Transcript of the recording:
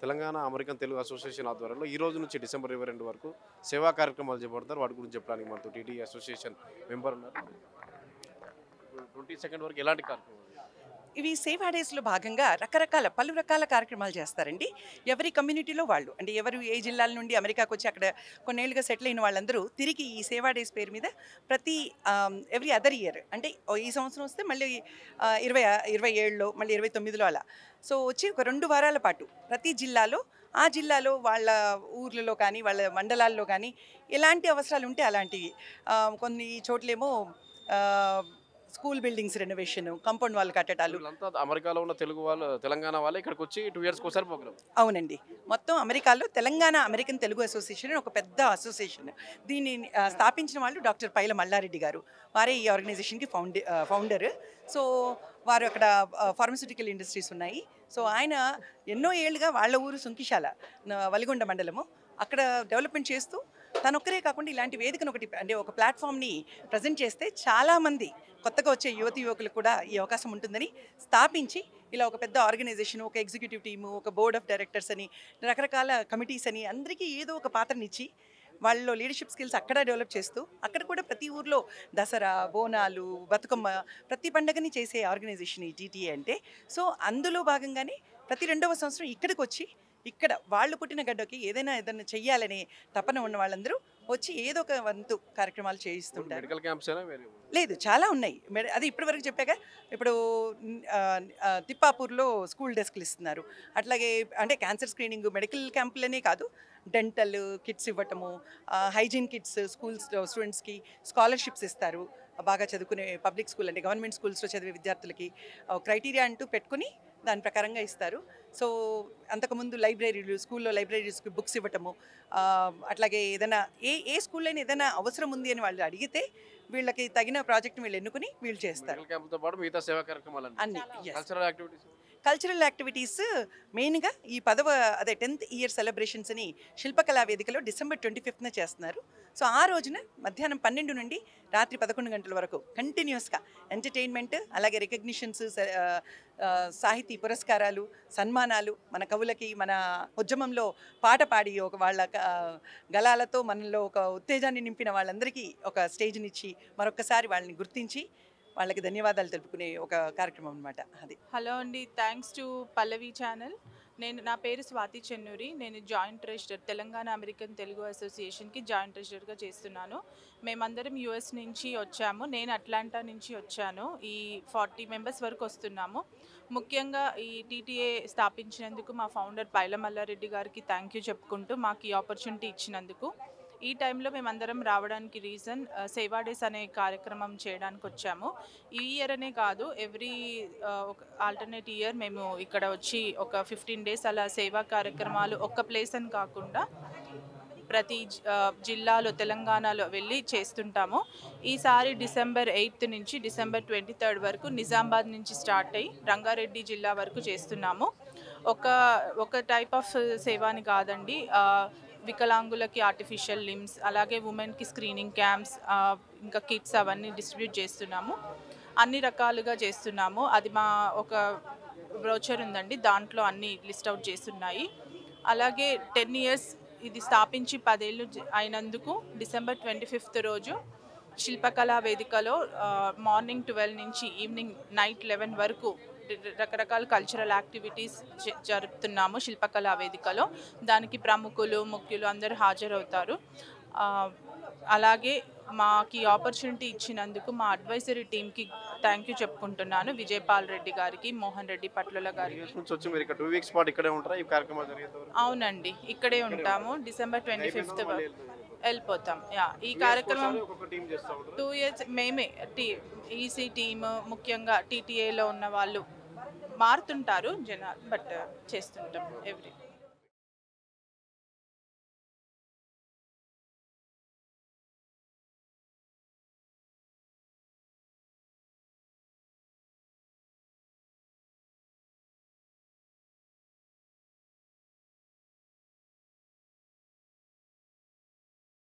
Telangana American Telugu association ఆధ్వర్యంలో ఈ రోజు నుంచి డిసెంబర్ 22 వరకు సేవా కార్యక్రమాలు చేపడతారు. వాటి గురించి చెప్పడానికి మనతో టీటీ అసోసియేషన్ మెంబర్ ఉన్నారు. 22 వరకు ఎలాంటి కార్యక్రమాలు? ఇవి సేవా డేస్లో భాగంగా పలు రకాల కార్యక్రమాలు చేస్తారండి. ఎవరి కమ్యూనిటీలో వాళ్ళు, అంటే ఎవరు ఏ జిల్లాల నుండి అమెరికాకు వచ్చి అక్కడ కొన్నేళ్ళుగా సెటిల్ అయిన వాళ్ళందరూ తిరిగి ఈ సేవా డేస్ పేరు మీద ప్రతి ఎవ్రీ అదర్ ఇయర్, అంటే ఈ సంవత్సరం వస్తే మళ్ళీ 27లో మళ్ళీ 29లో అలా సో వచ్చి ఒక 2 వారాల పాటు ప్రతి జిల్లాలో ఆ జిల్లాలో వాళ్ళ ఊర్లలో కానీ వాళ్ళ మండలాల్లో కానీ ఎలాంటి అవసరాలు ఉంటే అలాంటివి. కొన్ని చోట్లేమో స్కూల్ బిల్డింగ్స్ రెనోవేషన్, కాంపౌండ్ వాళ్ళు కట్టడాలు. అమెరికాలో ఉన్న తెలంగాణ వాళ్ళే ఇక్కడికి వచ్చి 2 ఇయర్స్ ఒకసారి ప్రోగ్రామ్. అవునండి, మొత్తం అమెరికాలో తెలంగాణ అమెరికన్ తెలుగు అసోసియేషన్ అని ఒక పెద్ద అసోసియేషన్. దీన్ని స్థాపించిన వాళ్ళు డాక్టర్ పైల మల్లారెడ్డి గారు. వారే ఈ ఆర్గనైజేషన్కి ఫౌండర్. సో వారు అక్కడ ఫార్మస్యూటికల్ ఇండస్ట్రీస్ ఉన్నాయి. సో ఆయన ఎన్నో ఏళ్ళుగా వాళ్ళ ఊరు సుంకిశాల, వలిగొండ మండలము, అక్కడ డెవలప్మెంట్ చేస్తూ తనొక్కరే కాకుండా ఇలాంటి వేదికను ఒకటి, అంటే ఒక ప్లాట్ఫామ్ని ప్రజెంట్ చేస్తే చాలామంది కొత్తగా వచ్చే యువకులకు కూడా ఈ అవకాశం ఉంటుందని స్థాపించి ఇలా ఒక పెద్ద ఆర్గనైజేషన్, ఒక ఎగ్జిక్యూటివ్ టీము, ఒక బోర్డ్ ఆఫ్ డైరెక్టర్స్ అని, రకరకాల కమిటీస్ అని అందరికీ ఏదో ఒక పాత్రనిచ్చి వాళ్ళలో లీడర్షిప్ స్కిల్స్ అక్కడ డెవలప్ చేస్తూ అక్కడ కూడా ప్రతి ఊర్లో దసరా, బోనాలు, బతుకమ్మ ప్రతి పండగని చేసే ఆర్గనైజేషన్ ఈ టీటీఏ అంటే. సో అందులో భాగంగానే ప్రతి 2వ సంవత్సరం ఇక్కడికి వచ్చి ఇక్కడ వాళ్ళు పుట్టిన గడ్డకి ఏదైనా చెయ్యాలనే తపన ఉన్న వాళ్ళందరూ వచ్చి ఏదో ఒక వంతు కార్యక్రమాలు చేయిస్తుంటారు. మెడికల్ క్యాంప్స్ లేదు, చాలా ఉన్నాయి. అది ఇప్పటి వరకు చెప్పాక, ఇప్పుడు తిప్పాపూర్లో స్కూల్ డెస్క్లు ఇస్తున్నారు. అట్లాగే అంటే క్యాన్సర్ స్క్రీనింగ్, మెడికల్ క్యాంపులనే కాదు, డెంటల్ కిట్స్ ఇవ్వటము, హైజీన్ కిట్స్, స్టూడెంట్స్కి స్కాలర్షిప్స్ ఇస్తారు. బాగా చదువుకునే పబ్లిక్ స్కూల్ అంటే గవర్నమెంట్ స్కూల్స్లో చదివే విద్యార్థులకి క్రైటీరియా అంటూ పెట్టుకుని దాని ప్రకారంగా ఇస్తారు. సో అంతకుముందు లైబ్రరీలు, స్కూల్లో లైబ్రరీస్కి బుక్స్ ఇవ్వటము, అట్లాగే ఏదైనా ఏ స్కూల్లో అయినా ఏదైనా అవసరం ఉంది అని వాళ్ళు అడిగితే వీళ్ళకి తగిన ప్రాజెక్ట్ని వీళ్ళు ఎన్నుకుని వీళ్ళు చేస్తారు. అన్ని కల్చరల్ యాక్టివిటీస్ మెయిన్గా ఈ 10th ఇయర్ సెలబ్రేషన్స్ని శిల్పకళా వేదికలో డిసెంబర్ 25న చేస్తున్నారు. సో ఆ రోజున మధ్యాహ్నం 12 నుండి రాత్రి 11 గంటల వరకు కంటిన్యూస్గా ఎంటర్టైన్మెంట్, అలాగే రికగ్నిషన్స్, సాహితీ పురస్కారాలు, సన్మానాలు, మన కవులకి మన ఉద్యమంలో పాట పాడి ఒక వాళ్ళ గళాలతో మనలో ఒక ఉత్తేజాన్ని నింపిన వాళ్ళందరికీ ఒక స్టేజ్నిచ్చి మరొకసారి వాళ్ళని గుర్తించి వాళ్ళకి ధన్యవాదాలు తెలుపుకునే ఒక కార్యక్రమం అనమాట అది. హలో అండి, థ్యాంక్స్ టు పల్లవి ఛానల్. నా పేరు స్వాతి చెన్నూరి. నేను joint treasurer, Telangana American Telugu అసోసియేషన్కి జాయింట్ ట్రెజరర్గా చేస్తున్నాను. మేమందరం యుఎస్ నుంచి వచ్చాము. నేను అట్లాంటా నుంచి వచ్చాను. ఈ 40 మెంబర్స్ వరకు వస్తున్నాము. ముఖ్యంగా ఈ టీటీఏ స్థాపించినందుకు మా ఫౌండర్ పైల మల్లారెడ్డి గారికి థ్యాంక్ యూ చెప్పుకుంటూ మాకు ఈ ఆపర్చునిటీ ఇచ్చినందుకు. ఈ టైంలో మేమందరం రావడానికి రీజన్ సేవా డేస్ అనే కార్యక్రమం చేయడానికి వచ్చాము. ఈ ఇయర్ అనే కాదు, ఎవ్రీ ఆల్టర్నేట్ ఇయర్ మేము ఇక్కడ వచ్చి ఒక 15 డేస్ అలా సేవా కార్యక్రమాలు ఒక్క ప్లేస్ అని కాకుండా ప్రతి జిల్లాలో తెలంగాణలో వెళ్ళి చేస్తుంటాము. ఈసారి డిసెంబర్ 8 నుంచి డిసెంబర్ 23 వరకు నిజామాబాద్ నుంచి స్టార్ట్ అయ్యి రంగారెడ్డి జిల్లా వరకు చేస్తున్నాము. ఒక టైప్ ఆఫ్ సేవాని కాదండి, వికలాంగులకి ఆర్టిఫిషియల్ లిమ్స్, అలాగే ఉమెన్కి స్క్రీనింగ్ క్యాంప్స్, ఇంకా కిట్స్ అవన్నీ డిస్ట్రిబ్యూట్ చేస్తున్నాము. అన్ని రకాలుగా చేస్తున్నాము. అది మా ఒక బ్రోచర్ ఉందండి, దాంట్లో అన్ని లిస్ట్ అవుట్ చేస్తున్నాయి. అలాగే 10 ఇయర్స్ ఇది స్థాపించి 10 ఏళ్ళు అయినందుకు డిసెంబర్ 25 రోజు శిల్పకళా వేదికలో మార్నింగ్ 12 నుంచి ఈవినింగ్ నైట్ 11 వరకు రకరకాల కల్చరల్ యాక్టివిటీస్ జరుపుతున్నాము శిల్పకళా వేదికలో. దానికి ప్రముఖులు, ముఖ్యులు అందరూ హాజరవుతారు. అలాగే మాకు ఈ ఆపర్చునిటీ ఇచ్చినందుకు మా అడ్వైజరీ టీమ్కి థ్యాంక్ యూ చెప్పుకుంటున్నాను. విజయపాల్ రెడ్డి గారికి, మోహన్ రెడ్డి పట్ల గారికి. అవునండి, ఇక్కడే ఉంటాము. డిసెంబర్ 25 వెళ్ళిపోతాం. ఈ కార్యక్రమం 2 ఇయర్స్ మేమే ఈసీ టీమ్, ముఖ్యంగా టీటీఏలో ఉన్న వాళ్ళు మారుతుంటారు జనాలు, బట్ చేస్తుంటాం ఎవ్రీ